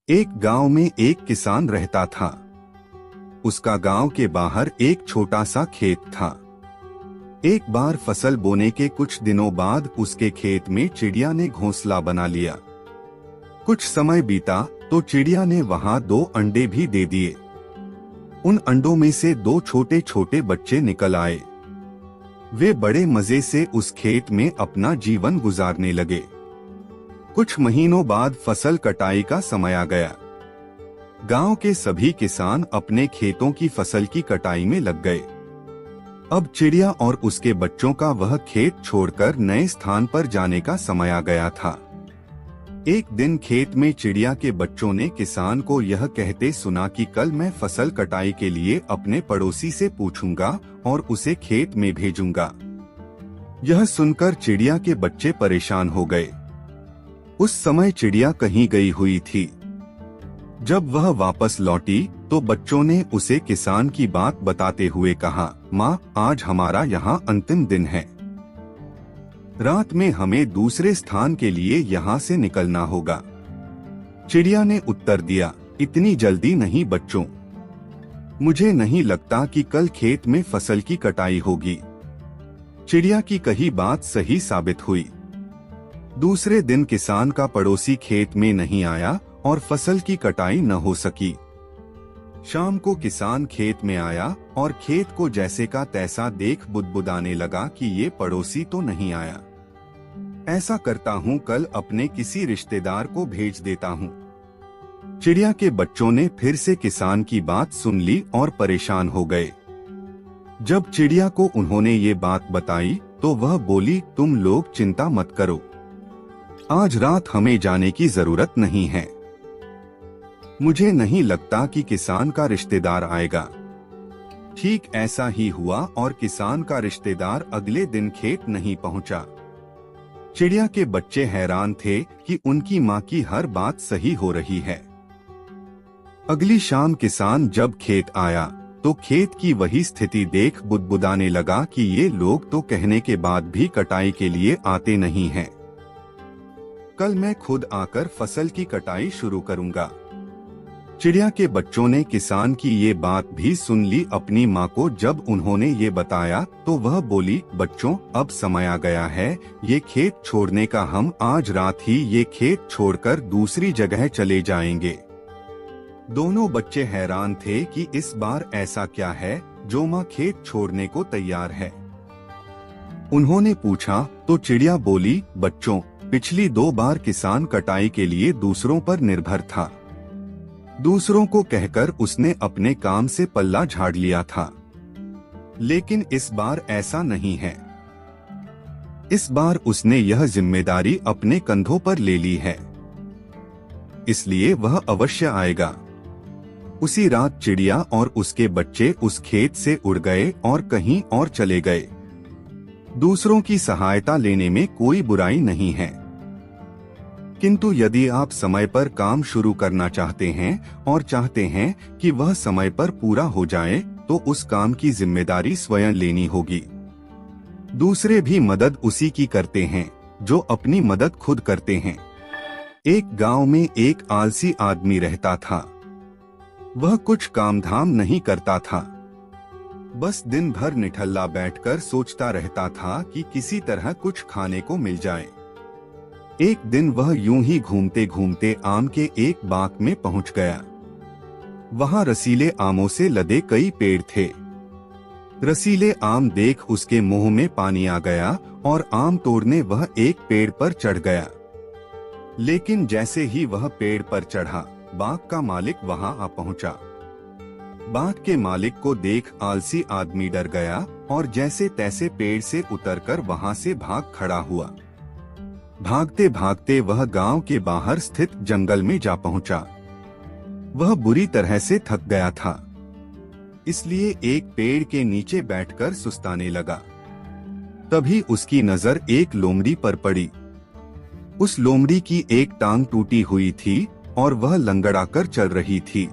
एक गांव में एक किसान रहता था। उसका गांव के बाहर एक छोटा सा खेत था। एक बार फसल बोने के कुछ दिनों बाद उसके खेत में चिड़िया ने घोंसला बना लिया। कुछ समय बीता तो चिड़िया ने वहां 2 अंडे भी दे दिए। उन अंडों में से 2 छोटे छोटे बच्चे निकल आए। वे बड़े मजे से उस खेत में अपना जीवन गुजारने लगे। कुछ महीनों बाद फसल कटाई का समय आ गया। गांव के सभी किसान अपने खेतों की फसल की कटाई में लग गए। अब चिड़िया और उसके बच्चों का वह खेत छोड़कर नए स्थान पर जाने का समय आ गया था। एक दिन खेत में चिड़िया के बच्चों ने किसान को यह कहते सुना कि कल मैं फसल कटाई के लिए अपने पड़ोसी से पूछूंगा और उसे खेत में भेजूंगा। यह सुनकर चिड़िया के बच्चे परेशान हो गए। उस समय चिड़िया कहीं गई हुई थी। जब वह वापस लौटी तो बच्चों ने उसे किसान की बात बताते हुए कहा, माँ, आज हमारा यहाँ अंतिम दिन है। रात में हमें दूसरे स्थान के लिए यहाँ से निकलना होगा। चिड़िया ने उत्तर दिया, इतनी जल्दी नहीं बच्चों, मुझे नहीं लगता कि कल खेत में फसल की कटाई होगी। चिड़िया की कही बात सही साबित हुई। दूसरे दिन किसान का पड़ोसी खेत में नहीं आया और फसल की कटाई न हो सकी। शाम को किसान खेत में आया और खेत को जैसे का तैसा देख बुदबुदाने लगा कि ये पड़ोसी तो नहीं आया। ऐसा करता हूँ, कल अपने किसी रिश्तेदार को भेज देता हूँ। चिड़िया के बच्चों ने फिर से किसान की बात सुन ली और परेशान हो गए। जब चिड़िया को उन्होंने ये बात बताई तो वह बोली, तुम लोग चिंता मत करो, आज रात हमें जाने की जरूरत नहीं है। मुझे नहीं लगता कि किसान का रिश्तेदार आएगा। ठीक ऐसा ही हुआ और किसान का रिश्तेदार अगले दिन खेत नहीं पहुंचा। चिड़िया के बच्चे हैरान थे कि उनकी माँ की हर बात सही हो रही है। अगली शाम किसान जब खेत आया तो खेत की वही स्थिति देख बुदबुदाने लगा कि ये लोग तो कहने के बाद भी कटाई के लिए आते नहीं हैं। कल मैं खुद आकर फसल की कटाई शुरू करूंगा। चिड़िया के बच्चों ने किसान की ये बात भी सुन ली अपनी माँ को। जब उन्होंने ये बताया तो वह बोली, बच्चों, अब समय आ गया है ये खेत छोड़ने का। हम आज रात ही ये खेत छोड़कर दूसरी जगह चले जाएंगे। दोनों बच्चे हैरान थे कि इस बार ऐसा क्या है जो माँ खेत छोड़ने को तैयार है। उन्होंने पूछा तो चिड़िया बोली, बच्चों, पिछली 2 बार किसान कटाई के लिए दूसरों पर निर्भर था। दूसरों को कहकर उसने अपने काम से पल्ला झाड़ लिया था, लेकिन इस बार ऐसा नहीं है। इस बार उसने यह जिम्मेदारी अपने कंधों पर ले ली है, इसलिए वह अवश्य आएगा। उसी रात चिड़िया और उसके बच्चे उस खेत से उड़ गए और कहीं और चले गए। दूसरों की सहायता लेने में कोई बुराई नहीं है, किंतु यदि आप समय पर काम शुरू करना चाहते हैं और चाहते हैं कि वह समय पर पूरा हो जाए तो उस काम की जिम्मेदारी स्वयं लेनी होगी। दूसरे भी मदद उसी की करते हैं जो अपनी मदद खुद करते हैं। एक गांव में एक आलसी आदमी रहता था। वह कुछ काम धाम नहीं करता था, बस दिन भर निठल्ला बैठकर सोचता रहता था कि किसी तरह कुछ खाने को मिल जाए। एक दिन वह यूं ही घूमते घूमते आम के एक बाग में पहुंच गया। वहां रसीले आमों से लदे कई पेड़ थे। रसीले आम देख उसके मुंह में पानी आ गया और आम तोड़ने वह एक पेड़ पर चढ़ गया। लेकिन जैसे ही वह पेड़ पर चढ़ा, बाग का मालिक वहां आ पहुंचा। बाग के मालिक को देख आलसी आदमी डर गया और जैसे तैसे पेड़ से उतरकर वहां से भाग खड़ा हुआ। भागते भागते वह गांव के बाहर स्थित जंगल में जा पहुंचा। वह बुरी तरह से थक गया था, इसलिए एक पेड़ के नीचे बैठकर सुस्ताने लगा। तभी उसकी नजर एक लोमड़ी पर पड़ी। उस लोमड़ी की एक टांग टूटी हुई थी और वह लंगड़ाकर चल रही थी।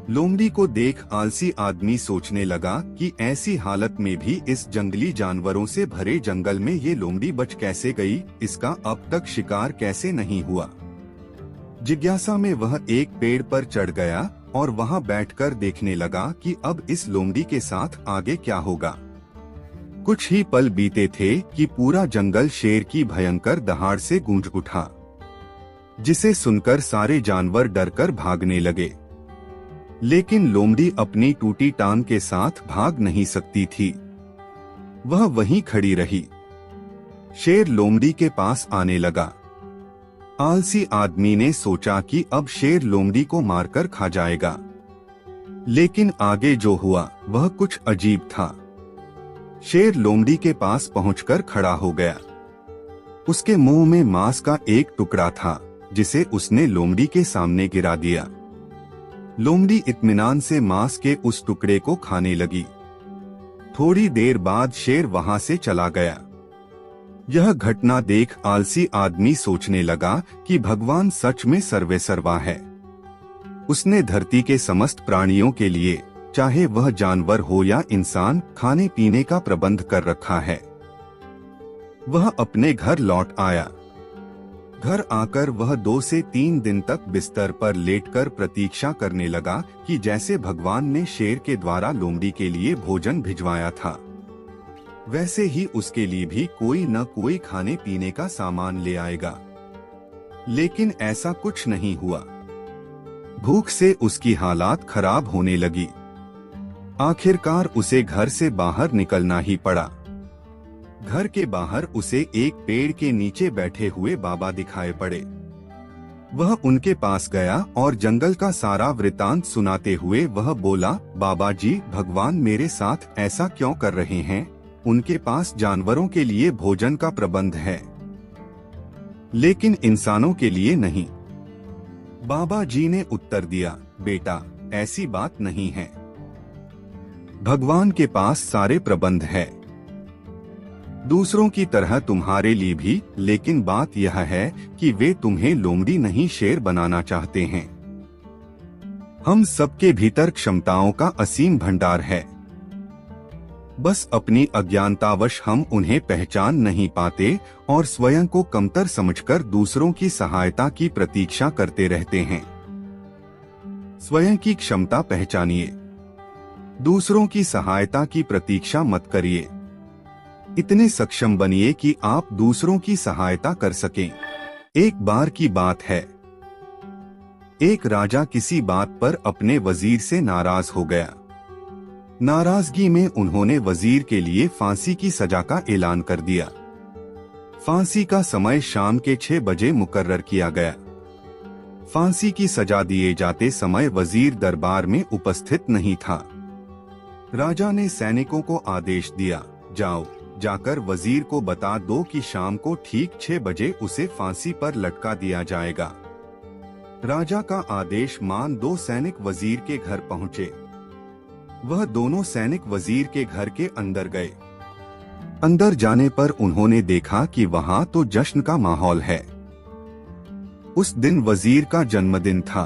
लोमड़ी को देख आलसी आदमी सोचने लगा कि ऐसी हालत में भी इस जंगली जानवरों से भरे जंगल में ये लोमड़ी बच कैसे गई, इसका अब तक शिकार कैसे नहीं हुआ। जिज्ञासा में वह एक पेड़ पर चढ़ गया और वहां बैठकर देखने लगा कि अब इस लोमड़ी के साथ आगे क्या होगा। कुछ ही पल बीते थे कि पूरा जंगल शेर की भयंकर दहाड़ से गूंज उठा, जिसे सुनकर सारे जानवर डरकर भागने लगे। लेकिन लोमड़ी अपनी टूटी टांग के साथ भाग नहीं सकती थी, वह वहीं खड़ी रही। शेर लोमड़ी के पास आने लगा। आलसी आदमी ने सोचा कि अब शेर लोमड़ी को मारकर खा जाएगा, लेकिन आगे जो हुआ वह कुछ अजीब था। शेर लोमड़ी के पास पहुंचकर खड़ा हो गया। उसके मुंह में मांस का एक टुकड़ा था, जिसे उसने लोमड़ी के सामने गिरा दिया। लोमड़ी इत्मीनान से मांस के उस टुकड़े को खाने लगी। थोड़ी देर बाद शेर वहां से चला गया। यह घटना देख आलसी आदमी सोचने लगा कि भगवान सच में सर्वेसर्वा है। उसने धरती के समस्त प्राणियों के लिए, चाहे वह जानवर हो या इंसान, खाने पीने का प्रबंध कर रखा है। वह अपने घर लौट आया। घर आकर वह 2 से 3 दिन तक बिस्तर पर लेटकर प्रतीक्षा करने लगा कि जैसे भगवान ने शेर के द्वारा लोमड़ी के लिए भोजन भिजवाया था, वैसे ही उसके लिए भी कोई न कोई खाने पीने का सामान ले आएगा। लेकिन ऐसा कुछ नहीं हुआ। भूख से उसकी हालात खराब होने लगी। आखिरकार उसे घर से बाहर निकलना ही पड़ा। घर के बाहर उसे एक पेड़ के नीचे बैठे हुए बाबा दिखाई पड़े। वह उनके पास गया और जंगल का सारा वृतांत सुनाते हुए वह बोला, बाबा जी, भगवान मेरे साथ ऐसा क्यों कर रहे हैं? उनके पास जानवरों के लिए भोजन का प्रबंध है, लेकिन इंसानों के लिए नहीं। बाबा जी ने उत्तर दिया, बेटा, ऐसी बात नहीं है। भगवान के पास सारे प्रबंध है, दूसरों की तरह तुम्हारे लिए भी, लेकिन बात यह है कि वे तुम्हें लोमड़ी नहीं शेर बनाना चाहते हैं। हम सबके भीतर क्षमताओं का असीम भंडार है, बस अपनी अज्ञानतावश हम उन्हें पहचान नहीं पाते और स्वयं को कमतर समझकर दूसरों की सहायता की प्रतीक्षा करते रहते हैं। स्वयं की क्षमता पहचानिए, दूसरों की सहायता की प्रतीक्षा मत करिए। इतने सक्षम बनिए कि आप दूसरों की सहायता कर सकें। एक बार की बात है, एक राजा किसी बात पर अपने वजीर से नाराज हो गया। नाराजगी में उन्होंने वजीर के लिए फांसी की सजा का ऐलान कर दिया। फांसी का समय शाम के 6 बजे मुकर्रर किया गया। फांसी की सजा दिए जाते समय वजीर दरबार में उपस्थित नहीं था। राजा ने सैनिकों को आदेश दिया, जाओ, जाकर वजीर को बता दो कि शाम को ठीक 6 बजे उसे फांसी पर लटका दिया जाएगा। राजा का आदेश मान 2 सैनिक वजीर के घर पहुँचे। वह दोनों सैनिक वजीर के घर के अंदर गए। अंदर जाने पर उन्होंने देखा कि वहां तो जश्न का माहौल है। उस दिन वजीर का जन्मदिन था।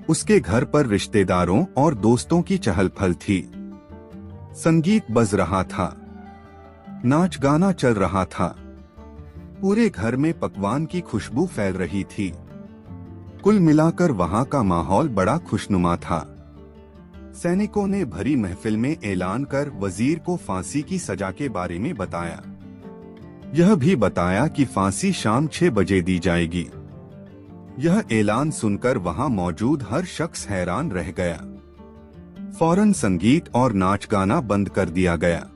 उसके घर पर रिश्तेदारों और दोस्तों की चहल पहल थी। संगीत बज रहा था, नाच गाना चल रहा था। पूरे घर में पकवान की खुशबू फैल रही थी। कुल मिलाकर वहां का माहौल बड़ा खुशनुमा था। सैनिकों ने भरी महफिल में ऐलान कर वजीर को फांसी की सजा के बारे में बताया। यह भी बताया कि फांसी शाम 6 बजे दी जाएगी। यह ऐलान सुनकर वहां मौजूद हर शख्स हैरान रह गया। फौरन संगीत और नाच गाना बंद कर दिया गया।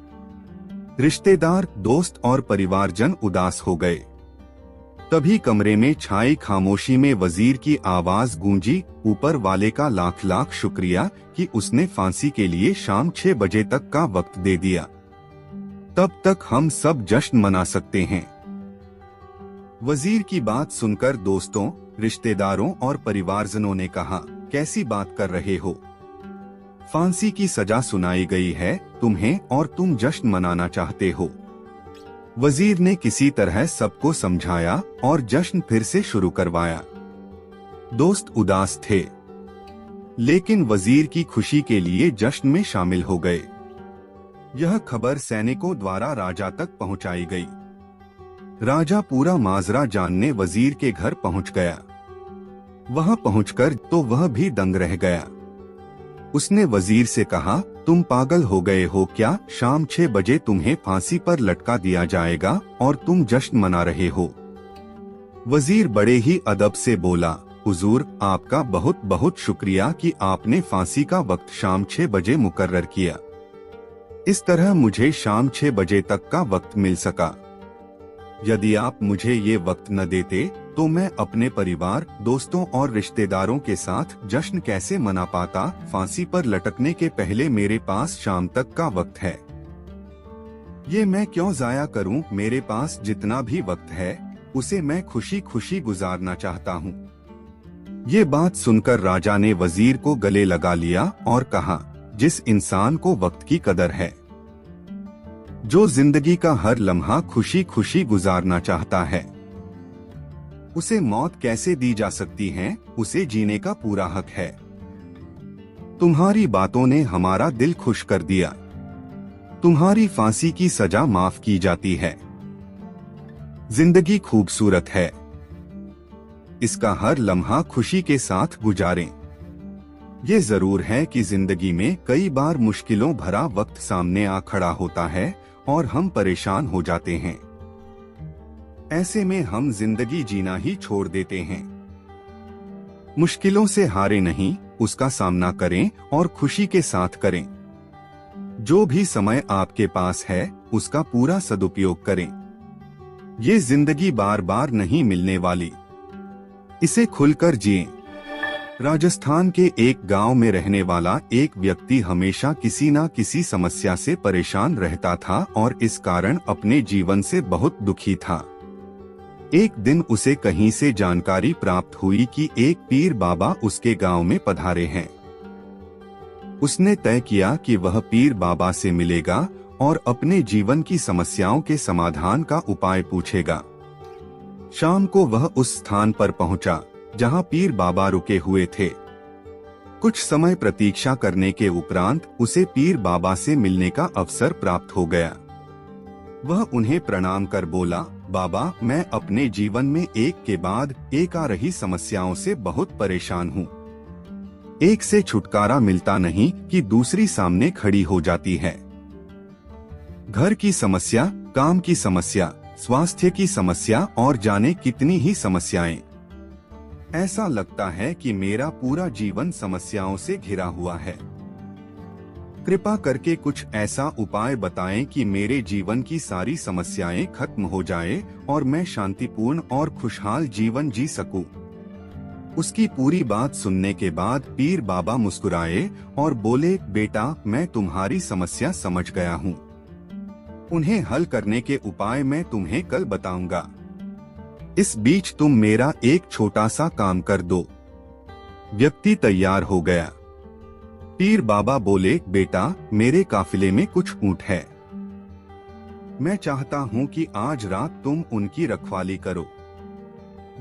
रिश्तेदार, दोस्त और परिवारजन उदास हो गए। तभी कमरे में छाई खामोशी में वजीर की आवाज गूंजी, ऊपर वाले का लाख लाख शुक्रिया कि उसने फांसी के लिए शाम 6 बजे तक का वक्त दे दिया। तब तक हम सब जश्न मना सकते हैं। वजीर की बात सुनकर दोस्तों, रिश्तेदारों और परिवारजनों ने कहा, कैसी बात कर रहे हो? फांसी की सजा सुनाई गई है तुम्हें और तुम जश्न मनाना चाहते हो। वजीर ने किसी तरह सबको समझाया और जश्न फिर से शुरू करवाया। दोस्त उदास थे, लेकिन वजीर की खुशी के लिए जश्न में शामिल हो गए। यह खबर सैनिकों द्वारा राजा तक पहुंचाई गई। राजा पूरा माजरा जानने वजीर के घर पहुंच गया। वहां पहुंचकर तो वह भी दंग रह गया। उसने वजीर से कहा, तुम पागल हो गए हो क्या? शाम 6 बजे तुम्हें फांसी पर लटका दिया जाएगा और तुम जश्न मना रहे हो। वजीर बड़े ही अदब से बोला, हुजूर, आपका बहुत बहुत शुक्रिया कि आपने फांसी का वक्त शाम 6 बजे मुकर्रर किया। इस तरह मुझे शाम 6 बजे तक का वक्त मिल सका। यदि आप मुझे ये वक्त न देते तो मैं अपने परिवार, दोस्तों और रिश्तेदारों के साथ जश्न कैसे मना पाता? फांसी पर लटकने के पहले मेरे पास शाम तक का वक्त है। ये मैं क्यों जाया करूं? मेरे पास जितना भी वक्त है उसे मैं खुशी खुशी गुजारना चाहता हूं। ये बात सुनकर राजा ने वजीर को गले लगा लिया और कहा, जिस इंसान को वक्त की कदर है, जो जिंदगी का हर लम्हा खुशी खुशी गुजारना चाहता है, उसे मौत कैसे दी जा सकती है? उसे जीने का पूरा हक है। तुम्हारी बातों ने हमारा दिल खुश कर दिया। तुम्हारी फांसी की सजा माफ की जाती है। जिंदगी खूबसूरत है, इसका हर लम्हा खुशी के साथ गुजारें। ये जरूर है कि जिंदगी में कई बार मुश्किलों भरा वक्त सामने आ खड़ा होता है और हम परेशान हो जाते हैं। ऐसे में हम जिंदगी जीना ही छोड़ देते हैं। मुश्किलों से हारे नहीं, उसका सामना करें और खुशी के साथ करें। जो भी समय आपके पास है उसका पूरा सदुपयोग करें। ये जिंदगी बार बार नहीं मिलने वाली, इसे खुलकर जिएं। राजस्थान के एक गांव में रहने वाला एक व्यक्ति हमेशा किसी न किसी समस्या से परेशान रहता था और इस कारण अपने जीवन से बहुत दुखी था। एक दिन उसे कहीं से जानकारी प्राप्त हुई कि एक पीर बाबा उसके गांव में पधारे हैं। उसने तय किया कि वह पीर बाबा से मिलेगा और अपने जीवन की समस्याओं के समाधान का उपाय पूछेगा। शाम को वह उस स्थान पर पहुंचा जहां पीर बाबा रुके हुए थे। कुछ समय प्रतीक्षा करने के उपरांत उसे पीर बाबा से मिलने का अवसर प्राप्त हो गया। वह उन्हें प्रणाम कर बोला, बाबा, मैं अपने जीवन में एक के बाद एक आ रही समस्याओं से बहुत परेशान हूँ। एक से छुटकारा मिलता नहीं कि दूसरी सामने खड़ी हो जाती है। घर की समस्या, काम की समस्या, स्वास्थ्य की समस्या और जाने कितनी ही समस्याएं। ऐसा लगता है कि मेरा पूरा जीवन समस्याओं से घिरा हुआ है। कृपा करके कुछ ऐसा उपाय बताएं कि मेरे जीवन की सारी समस्याएं खत्म हो जाए और मैं शांतिपूर्ण और खुशहाल जीवन जी सकूं। उसकी पूरी बात सुनने के बाद पीर बाबा मुस्कुराए और बोले, बेटा, मैं तुम्हारी समस्या समझ गया हूँ। उन्हें हल करने के उपाय मैं तुम्हें कल बताऊंगा। इस बीच तुम मेरा एक छोटा सा काम कर दो। व्यक्ति तैयार हो गया। पीर बाबा बोले, बेटा, मेरे काफिले में कुछ ऊंट है। मैं चाहता हूं कि आज रात तुम उनकी रखवाली करो।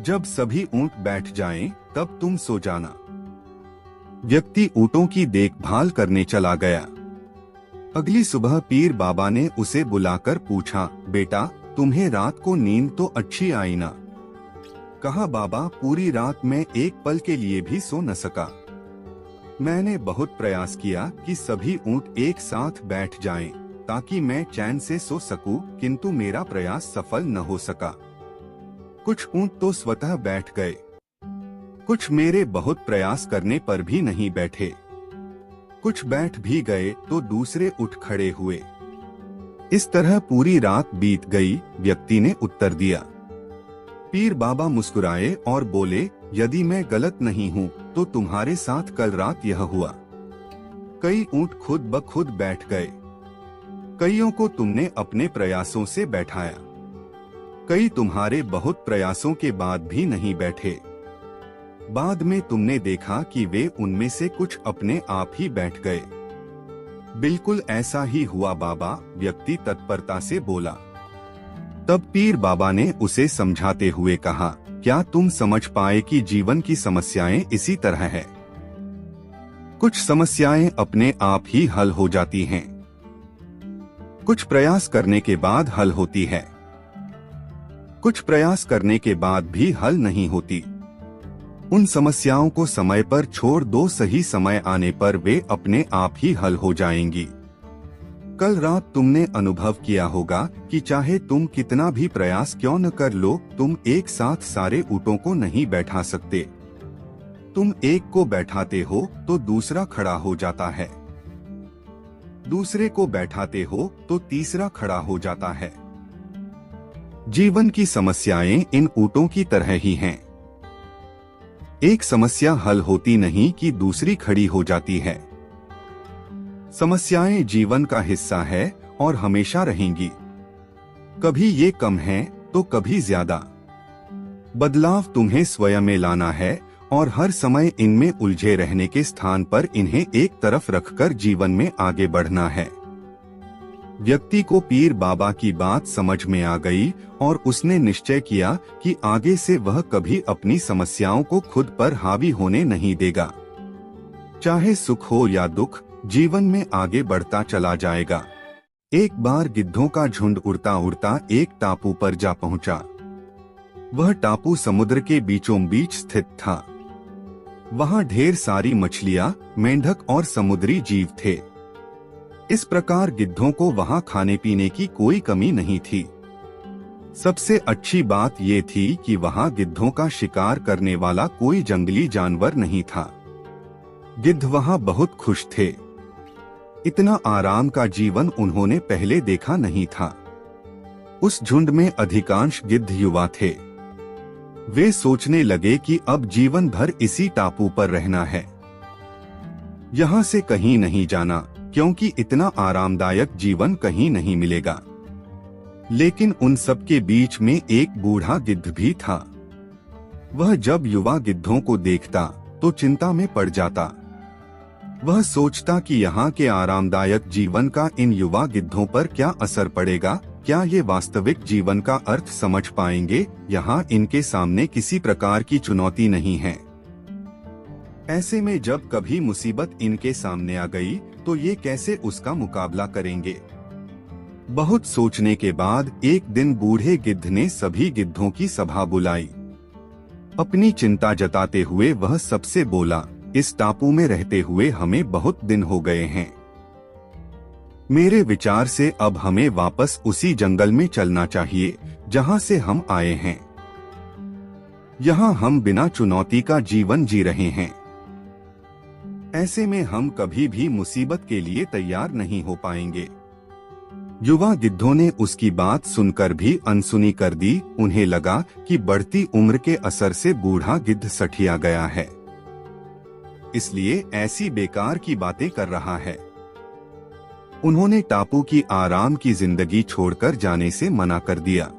जब सभी ऊंट बैठ जाएं, तब तुम सो जाना। व्यक्ति ऊंटों की देखभाल करने चला गया। अगली सुबह पीर बाबा ने उसे बुलाकर पूछा, बेटा, तुम्हें रात को नींद तो अच्छी आई ना? कहा, बाबा, पूरी रात मैं एक पल के लिए भी सो न सका। मैंने बहुत प्रयास किया कि सभी ऊंट एक साथ बैठ जाएं, ताकि मैं चैन से सो सकूं, किंतु मेरा प्रयास सफल न हो सका। कुछ ऊंट तो स्वतः बैठ गए, कुछ मेरे बहुत प्रयास करने पर भी नहीं बैठे। कुछ बैठ भी गए तो दूसरे उठ खड़े हुए। इस तरह पूरी रात बीत गई। व्यक्ति ने उत्तर दिया। पीर बाबा मुस्कुराए और बोले, यदि मैं गलत नहीं हूँ तो तुम्हारे साथ कल रात यह हुआ। कई ऊंट खुद ब खुद बैठ गए। कईयों को तुमने अपने प्रयासों से बैठाया। कई तुम्हारे बहुत प्रयासों के बाद भी नहीं बैठे। बाद में तुमने देखा कि वे उनमें से कुछ अपने आप ही बैठ गए। बिल्कुल ऐसा ही हुआ बाबा, व्यक्ति तत्परता से बोला। तब पीर बाबा ने उसे समझाते हुए कहा, क्या तुम समझ पाए कि जीवन की समस्याएं इसी तरह है? कुछ समस्याएं अपने आप ही हल हो जाती हैं, कुछ प्रयास करने के बाद हल होती है, कुछ प्रयास करने के बाद भी हल नहीं होती। उन समस्याओं को समय पर छोड़ दो, सही समय आने पर वे अपने आप ही हल हो जाएंगी। कल रात तुमने अनुभव किया होगा कि चाहे तुम कितना भी प्रयास क्यों न कर लो, तुम एक साथ सारे ऊँटों को नहीं बैठा सकते। तुम एक को बैठाते हो तो दूसरा खड़ा हो जाता है, दूसरे को बैठाते हो तो तीसरा खड़ा हो जाता है। जीवन की समस्याएं इन ऊँटों की तरह ही हैं। एक समस्या हल होती नहीं कि दूसरी खड़ी हो जाती है। समस्याएं जीवन का हिस्सा है और हमेशा रहेंगी। कभी ये कम है तो कभी ज्यादा। बदलाव तुम्हें स्वयं में लाना है और हर समय इनमें उलझे रहने के स्थान पर इन्हें एक तरफ रखकर जीवन में आगे बढ़ना है। व्यक्ति को पीर बाबा की बात समझ में आ गई और उसने निश्चय किया कि आगे से वह कभी अपनी समस्याओं को खुद पर हावी होने नहीं देगा। चाहे सुख हो या दुख, जीवन में आगे बढ़ता चला जाएगा। एक बार गिद्धों का झुंड उड़ता उड़ता एक टापू पर जा पहुंचा। वह टापू समुद्र के बीचों बीच स्थित था। वहां ढेर सारी मछलियां, मेंढक और समुद्री जीव थे। इस प्रकार गिद्धों को वहां खाने पीने की कोई कमी नहीं थी। सबसे अच्छी बात ये थी कि वहां गिद्धों का शिकार करने वाला कोई जंगली जानवर नहीं था। गिद्ध वहां बहुत खुश थे। इतना आराम का जीवन उन्होंने पहले देखा नहीं था। उस झुंड में अधिकांश गिद्ध युवा थे। वे सोचने लगे कि अब जीवन भर इसी टापू पर रहना है, यहाँ से कहीं नहीं जाना, क्योंकि इतना आरामदायक जीवन कहीं नहीं मिलेगा। लेकिन उन सब के बीच में एक बूढ़ा गिद्ध भी था। वह जब युवा गिद्धों को देखता तो चिंता में पड़ जाता। वह सोचता कि यहाँ के आरामदायक जीवन का इन युवा गिद्धों पर क्या असर पड़ेगा, क्या ये वास्तविक जीवन का अर्थ समझ पाएंगे। यहाँ इनके सामने किसी प्रकार की चुनौती नहीं है। ऐसे में जब कभी मुसीबत इनके सामने आ गई तो ये कैसे उसका मुकाबला करेंगे। बहुत सोचने के बाद एक दिन बूढ़े गिद्ध ने सभी गिद्धों की सभा बुलाई। अपनी चिंता जताते हुए वह सबसे बोला, इस टापू में रहते हुए हमें बहुत दिन हो गए हैं। मेरे विचार से अब हमें वापस उसी जंगल में चलना चाहिए जहां से हम आए हैं। यहाँ हम बिना चुनौती का जीवन जी रहे हैं। ऐसे में हम कभी भी मुसीबत के लिए तैयार नहीं हो पाएंगे। युवा गिद्धों ने उसकी बात सुनकर भी अनसुनी कर दी। उन्हें लगा कि बढ़ती उम्र के असर से बूढ़ा गिद्ध सठिया गया है, इसलिए ऐसी बेकार की बातें कर रहा है। उन्होंने टापू की आराम की जिंदगी छोड़कर जाने से मना कर दिया।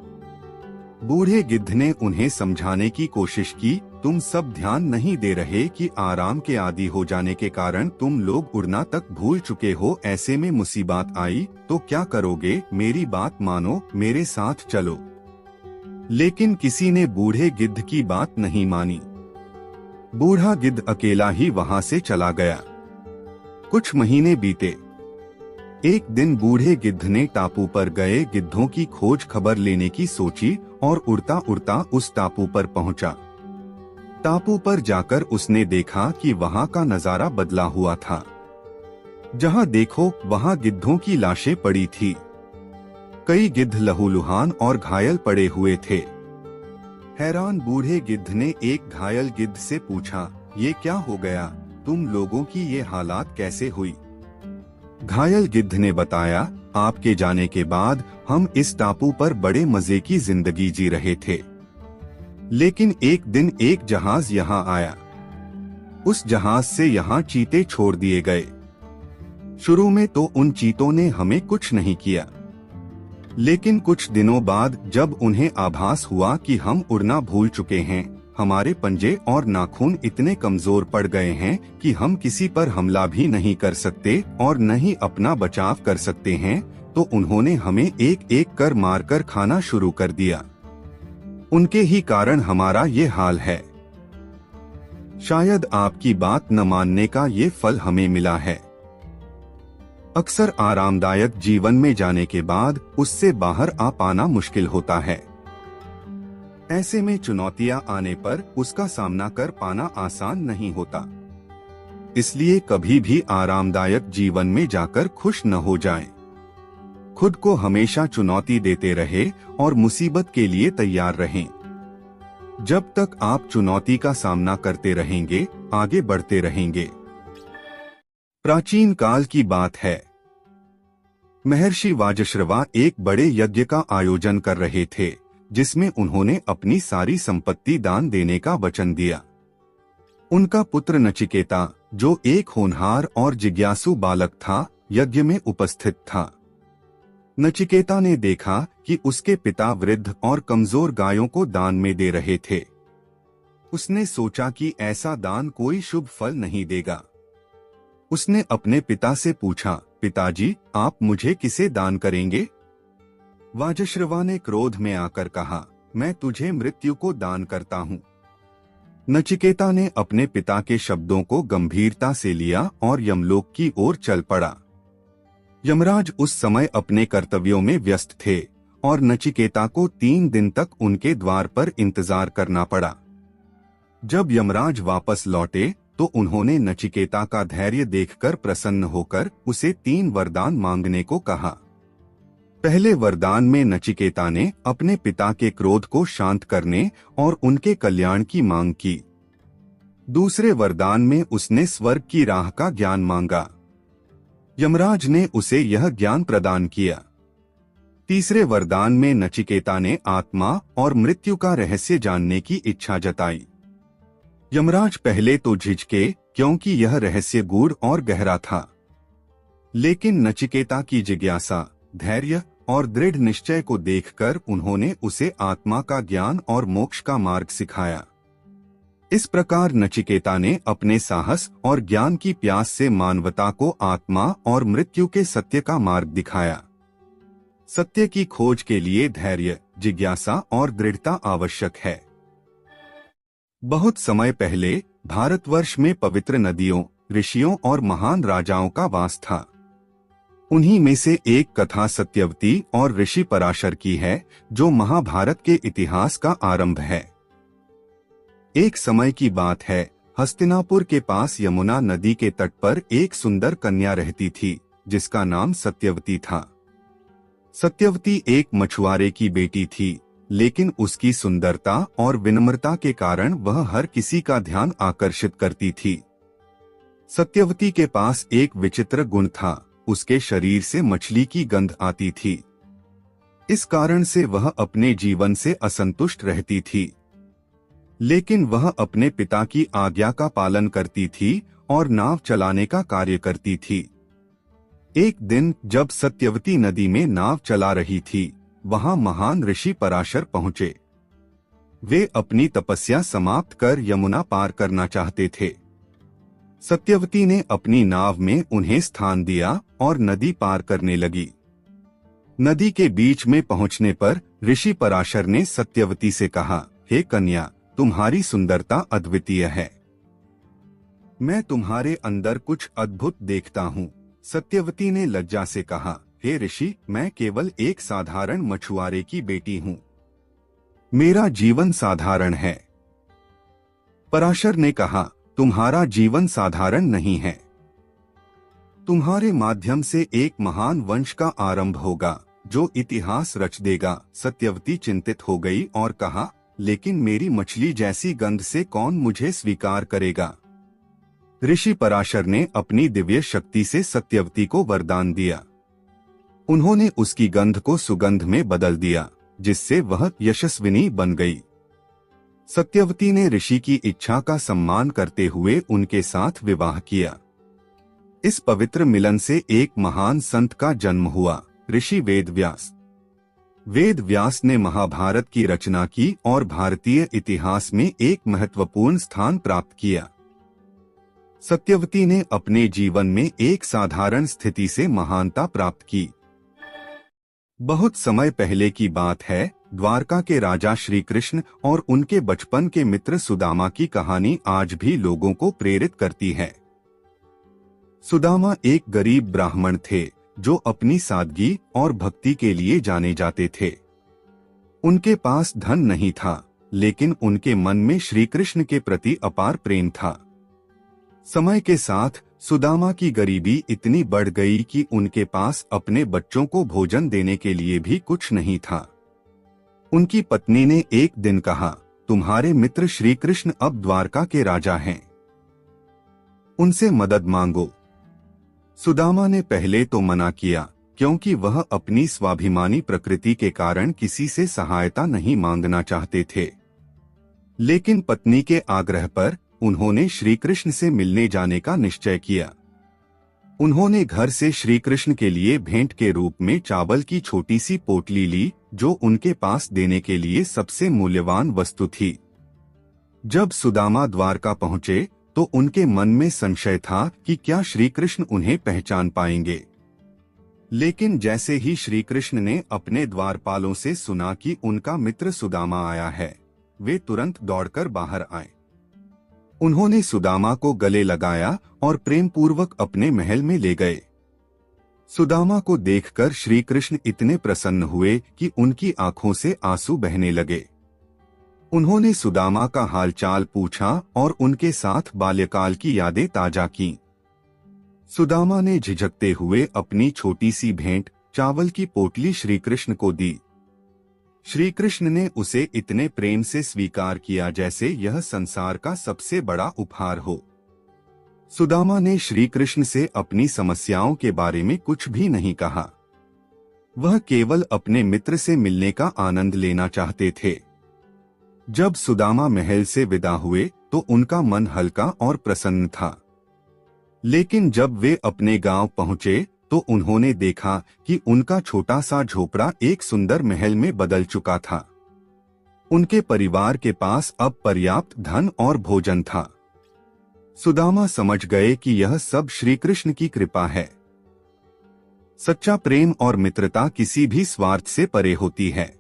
बूढ़े गिद्ध ने उन्हें समझाने की कोशिश की, तुम सब ध्यान नहीं दे रहे कि आराम के आदी हो जाने के कारण तुम लोग उड़ना तक भूल चुके हो। ऐसे में मुसीबत आई तो क्या करोगे। मेरी बात मानो, मेरे साथ चलो। लेकिन किसी ने बूढ़े गिद्ध की बात नहीं मानी। बूढ़ा गिद्ध अकेला ही वहां से चला गया। कुछ महीने बीते। एक दिन बूढ़े गिद्ध ने टापू पर गए गिद्धों की खोज खबर लेने की सोची और उड़ता उड़ता उस टापू पर पहुंचा। टापू पर जाकर उसने देखा कि वहां का नजारा बदला हुआ था। जहां देखो वहां गिद्धों की लाशें पड़ी थी। कई गिद्ध लहूलुहान और घायल पड़े हुए थे। हैरान बूढ़े गिद्ध ने एक घायल गिद्ध से पूछा, ये क्या हो गया, तुम लोगों की ये हालात कैसे हुई। घायल गिद्ध ने बताया, आपके जाने के बाद हम इस टापू पर बड़े मजे की जिंदगी जी रहे थे। लेकिन एक दिन एक जहाज यहाँ आया। उस जहाज से यहाँ चीते छोड़ दिए गए। शुरू में तो उन चीतों ने हमें कुछ नहीं किया, लेकिन कुछ दिनों बाद जब उन्हें आभास हुआ कि हम उड़ना भूल चुके हैं, हमारे पंजे और नाखून इतने कमजोर पड़ गए हैं कि हम किसी पर हमला भी नहीं कर सकते और न ही अपना बचाव कर सकते हैं, तो उन्होंने हमें एक एक कर मारकर खाना शुरू कर दिया। उनके ही कारण हमारा ये हाल है। शायद आपकी बात न मानने का ये फल हमें मिला है। अक्सर आरामदायक जीवन में जाने के बाद उससे बाहर आ पाना मुश्किल होता है। ऐसे में चुनौतियां आने पर उसका सामना कर पाना आसान नहीं होता। इसलिए कभी भी आरामदायक जीवन में जाकर खुश न हो जाएं। खुद को हमेशा चुनौती देते रहे और मुसीबत के लिए तैयार रहें। जब तक आप चुनौती का सामना करते रहेंगे, आगे बढ़ते रहेंगे। प्राचीन काल की बात है। महर्षि वाजश्रवा एक बड़े यज्ञ का आयोजन कर रहे थे, जिसमें उन्होंने अपनी सारी संपत्ति दान देने का वचन दिया। उनका पुत्र नचिकेता, जो एक होनहार और जिज्ञासु बालक था, यज्ञ में उपस्थित था। नचिकेता ने देखा कि उसके पिता वृद्ध और कमजोर गायों को दान में दे रहे थे। उसने सोचा कि ऐसा दान कोई शुभ फल नहीं देगा। उसने अपने पिता से पूछा, पिताजी, आप मुझे किसे दान करेंगे? वाजश्रवा ने क्रोध में आकर कहा, मैं तुझे मृत्यु को दान करता हूँ। नचिकेता ने अपने पिता के शब्दों को गंभीरता से लिया और यमलोक की ओर चल पड़ा। यमराज उस समय अपने कर्तव्यों में व्यस्त थे और नचिकेता को 3 दिन तक उनके द्वार पर इंतजार करना पड़ा। जब यमराज वापस लौटे तो उन्होंने नचिकेता का धैर्य देखकर प्रसन्न होकर उसे 3 वरदान मांगने को कहा। पहले वरदान में नचिकेता ने अपने पिता के क्रोध को शांत करने और उनके कल्याण की मांग की। दूसरे वरदान में उसने स्वर्ग की राह का ज्ञान मांगा। यमराज ने उसे यह ज्ञान प्रदान किया। तीसरे वरदान में नचिकेता ने आत्मा और मृत्यु का रहस्य जानने की इच्छा जताई। यमराज पहले तो झिझके, क्योंकि यह रहस्य गूढ़ और गहरा था, लेकिन नचिकेता की जिज्ञासा, धैर्य और दृढ़ निश्चय को देखकर उन्होंने उसे आत्मा का ज्ञान और मोक्ष का मार्ग सिखाया। इस प्रकार नचिकेता ने अपने साहस और ज्ञान की प्यास से मानवता को आत्मा और मृत्यु के सत्य का मार्ग दिखाया। सत्य की खोज के लिए धैर्य, जिज्ञासा और दृढ़ता आवश्यक है। बहुत समय पहले भारतवर्ष में पवित्र नदियों, ऋषियों और महान राजाओं का वास था। उन्हीं में से एक कथा सत्यवती और ऋषि पराशर की है, जो महाभारत के इतिहास का आरंभ है। एक समय की बात है, हस्तिनापुर के पास यमुना नदी के तट पर एक सुंदर कन्या रहती थी, जिसका नाम सत्यवती था। सत्यवती एक मछुआरे की बेटी थी, लेकिन उसकी सुंदरता और विनम्रता के कारण वह हर किसी का ध्यान आकर्षित करती थी। सत्यवती के पास एक विचित्र गुण था, उसके शरीर से मछली की गंध आती थी। इस कारण से वह अपने जीवन से असंतुष्ट रहती थी, लेकिन वह अपने पिता की आज्ञा का पालन करती थी और नाव चलाने का कार्य करती थी। एक दिन जब सत्यवती नदी में नाव चला रही थी, वहां महान ऋषि पराशर पहुंचे। वे अपनी तपस्या समाप्त कर यमुना पार करना चाहते थे। सत्यवती ने अपनी नाव में उन्हें स्थान दिया और नदी पार करने लगी। नदी के बीच में पहुंचने पर ऋषि पराशर ने सत्यवती से कहा, हे कन्या, तुम्हारी सुंदरता अद्वितीय है। मैं तुम्हारे अंदर कुछ अद्भुत देखता हूँ। सत्यवती ने लज्जा से कहा, हे ऋषि, मैं केवल एक साधारण मछुआरे की बेटी हूँ। मेरा जीवन साधारण है। पराशर ने कहा, तुम्हारा जीवन साधारण नहीं है। तुम्हारे माध्यम से एक महान वंश का आरंभ होगा, जो इतिहास रच देगा। सत्यवती चिंतित हो गई और कहा, लेकिन मेरी मछली जैसी गंध से कौन मुझे स्वीकार करेगा? ऋषि पराशर ने अपनी दिव्य शक्ति से सत्यवती को वरदान दिया। उन्होंने उसकी गंध को सुगंध में बदल दिया, जिससे वह यशस्विनी बन गई। सत्यवती ने ऋषि की इच्छा का सम्मान करते हुए उनके साथ विवाह किया। इस पवित्र मिलन से एक महान संत का जन्म हुआ, ऋषि वेदव्यास। वेदव्यास ने महाभारत की रचना की और भारतीय इतिहास में एक महत्वपूर्ण स्थान प्राप्त किया। सत्यवती ने अपने जीवन में एक साधारण स्थिति से महानता प्राप्त की। बहुत समय पहले की बात है, द्वारका के राजा श्री कृष्ण और उनके बचपन के मित्र सुदामा की कहानी आज भी लोगों को प्रेरित करती है। सुदामा एक गरीब ब्राह्मण थे, जो अपनी सादगी और भक्ति के लिए जाने जाते थे। उनके पास धन नहीं था, लेकिन उनके मन में श्री कृष्ण के प्रति अपार प्रेम था। समय के साथ सुदामा की गरीबी इतनी बढ़ गई कि उनके पास अपने बच्चों को भोजन देने के लिए भी कुछ नहीं था। उनकी पत्नी ने एक दिन कहा, तुम्हारे मित्र श्री कृष्ण अब द्वारका के राजा हैं, उनसे मदद मांगो। सुदामा ने पहले तो मना किया, क्योंकि वह अपनी स्वाभिमानी प्रकृति के कारण किसी से सहायता नहीं मांगना चाहते थे। लेकिन पत्नी के आग्रह पर उन्होंने श्री कृष्ण से मिलने जाने का निश्चय किया। उन्होंने घर से श्री कृष्ण के लिए भेंट के रूप में चावल की छोटी सी पोटली ली, जो उनके पास देने के लिए सबसे मूल्यवान वस्तु थी। जब सुदामा द्वारका पहुंचे तो उनके मन में संशय था कि क्या श्री कृष्ण उन्हें पहचान पाएंगे। लेकिन जैसे ही श्री कृष्ण ने अपने द्वारपालों से सुना कि उनका मित्र सुदामा आया है, वे तुरंत दौड़कर बाहर आए। उन्होंने सुदामा को गले लगाया और प्रेम पूर्वक अपने महल में ले गए। सुदामा को देखकर श्री कृष्ण इतने प्रसन्न हुए कि उनकी आंखों से आंसू बहने लगे। उन्होंने सुदामा का हालचाल पूछा और उनके साथ बाल्यकाल की यादें ताजा की। सुदामा ने झिझकते हुए अपनी छोटी सी भेंट, चावल की पोटली श्री कृष्ण को दी। श्री कृष्ण ने उसे इतने प्रेम से स्वीकार किया जैसे यह संसार का सबसे बड़ा उपहार हो। सुदामा ने श्री कृष्ण से अपनी समस्याओं के बारे में कुछ भी नहीं कहा। वह केवल अपने मित्र से मिलने का आनंद लेना चाहते थे। जब सुदामा महल से विदा हुए तो उनका मन हल्का और प्रसन्न था। लेकिन जब वे अपने गांव पहुंचे तो उन्होंने देखा कि उनका छोटा सा झोपड़ा एक सुंदर महल में बदल चुका था। उनके परिवार के पास अब पर्याप्त धन और भोजन था। सुदामा समझ गए कि यह सब श्री कृष्ण की कृपा है। सच्चा प्रेम और मित्रता किसी भी स्वार्थ से परे होती है।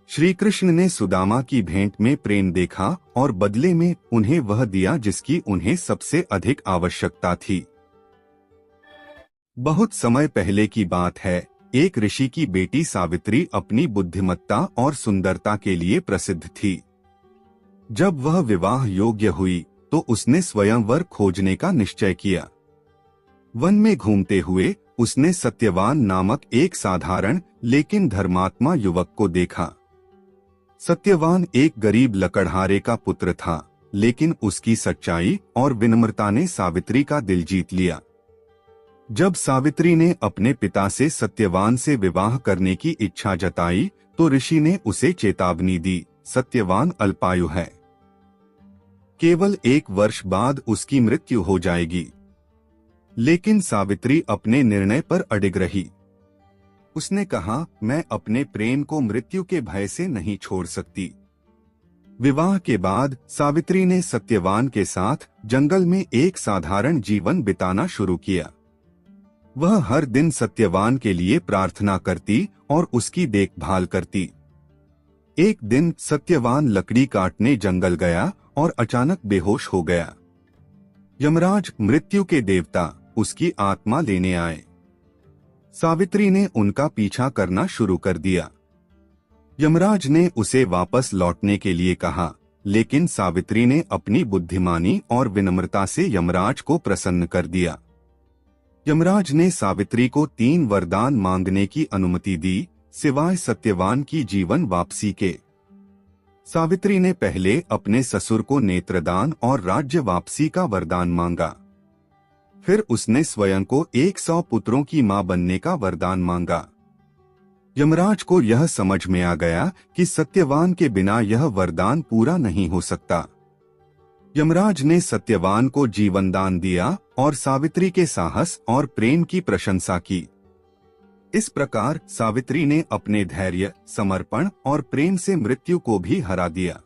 श्री कृष्ण ने सुदामा की भेंट में प्रेम देखा और बदले में उन्हें वह दिया जिसकी उन्हें सबसे अधिक आवश्यकता थी। बहुत समय पहले की बात है, एक ऋषि की बेटी सावित्री अपनी बुद्धिमत्ता और सुंदरता के लिए प्रसिद्ध थी। जब वह विवाह योग्य हुई तो उसने स्वयंवर खोजने का निश्चय किया। वन में घूमते हुए उसने सत्यवान नामक एक साधारण लेकिन धर्मात्मा युवक को देखा। सत्यवान एक गरीब लकड़हारे का पुत्र था, लेकिन उसकी सच्चाई और विनम्रता ने सावित्री का दिल जीत लिया। जब सावित्री ने अपने पिता से सत्यवान से विवाह करने की इच्छा जताई तो ऋषि ने उसे चेतावनी दी, सत्यवान अल्पायु है, केवल 1 वर्ष बाद उसकी मृत्यु हो जाएगी। लेकिन सावित्री अपने निर्णय पर अडिग रही। उसने कहा, मैं अपने प्रेम को मृत्यु के भय से नहीं छोड़ सकती। विवाह के बाद सावित्री ने सत्यवान के साथ जंगल में एक साधारण जीवन बिताना शुरू किया। वह हर दिन सत्यवान के लिए प्रार्थना करती और उसकी देखभाल करती। एक दिन सत्यवान लकड़ी काटने जंगल गया और अचानक बेहोश हो गया। यमराज, मृत्यु के देवता, उसकी आत्मा लेने आए। सावित्री ने उनका पीछा करना शुरू कर दिया। यमराज ने उसे वापस लौटने के लिए कहा, लेकिन सावित्री ने अपनी बुद्धिमानी और विनम्रता से यमराज को प्रसन्न कर दिया। यमराज ने सावित्री को 3 वरदान मांगने की अनुमति दी, सिवाय सत्यवान की जीवन वापसी के। सावित्री ने पहले अपने ससुर को नेत्रदान और राज्य वापसी का वरदान मांगा। फिर उसने स्वयं को 100 पुत्रों की मां बनने का वरदान मांगा। यमराज को यह समझ में आ गया कि सत्यवान के बिना यह वरदान पूरा नहीं हो सकता। यमराज ने सत्यवान को जीवन दान दिया और सावित्री के साहस और प्रेम की प्रशंसा की। इस प्रकार सावित्री ने अपने धैर्य, समर्पण और प्रेम से मृत्यु को भी हरा दिया।